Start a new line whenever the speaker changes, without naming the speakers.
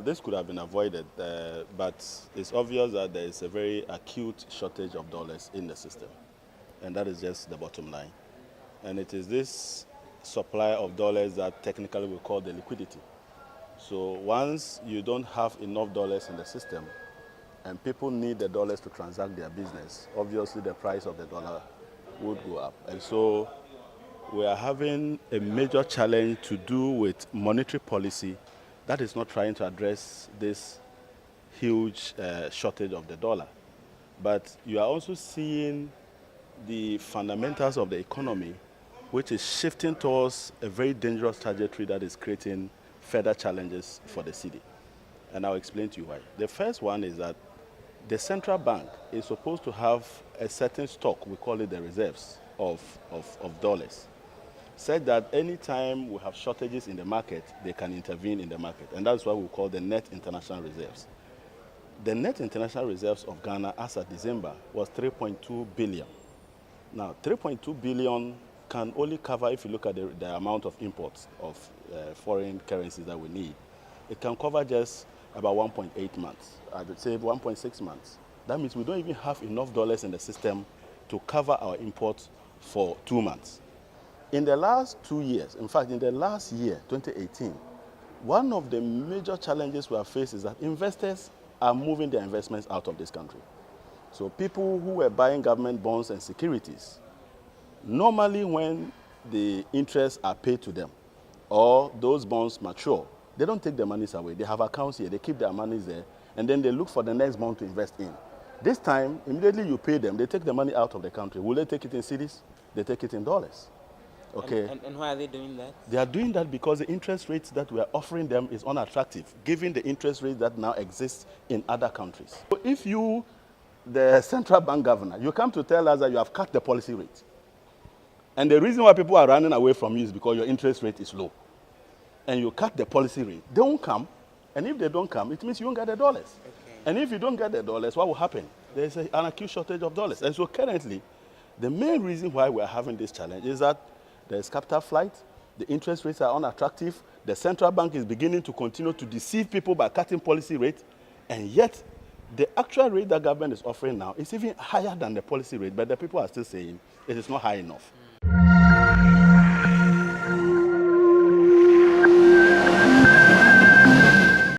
this could have been avoided, but it's obvious that there is a very acute shortage of dollars in the system, and that is just the bottom line. And it is this supply of dollars that technically we call the liquidity. So once you don't have enough dollars in the system, and people need the dollars to transact their business, obviously the price of the dollar would go up. And so we are having a major challenge to do with monetary policy that is not trying to address this huge shortage of the dollar. But you are also seeing the fundamentals of the economy, which is shifting towards a very dangerous trajectory that is creating further challenges for the city. And I'll explain to you why. The first one is that the central bank is supposed to have a certain stock, we call it the reserves of dollars, said that anytime we have shortages in the market, they can intervene in the market. And that's what we call the net international reserves. The net international reserves of Ghana as of December was 3.2 billion. Now, 3.2 billion can only cover, if you look at the amount of imports of foreign currencies that we need, it can cover just about 1.8 months. I would say 1.6 months. That means we don't even have enough dollars in the system to cover our imports for 2 months. In the last 2 years, in fact, in the last year, 2018, one of the major challenges we have faced is that investors are moving their investments out of this country. So people who were buying government bonds and securities, normally when the interests are paid to them or those bonds mature, they don't take their monies away. They have accounts here. They keep their monies there, and then they look for the next bond to invest in. This time, immediately you pay them, they take the money out of the country. Will they take it in cedis? They take it in dollars. Okay.
And why are they doing that?
They are doing that because the interest rates that we are offering them is unattractive, given the interest rates that now exist in other countries. So if you, the central bank governor, you come to tell us that you have cut the policy rate, and the reason why people are running away from you is because your interest rate is low, and you cut the policy rate, they won't come. And if they don't come, it means you won't get the dollars. Okay. And if you don't get the dollars, what will happen? There's an acute shortage of dollars. And so currently, the main reason why we're having this challenge is that there's capital flight, the interest rates are unattractive, the central bank is beginning to continue to deceive people by cutting policy rate, and yet the actual rate that government is offering now is even higher than the policy rate, but the people are still saying it is not high enough.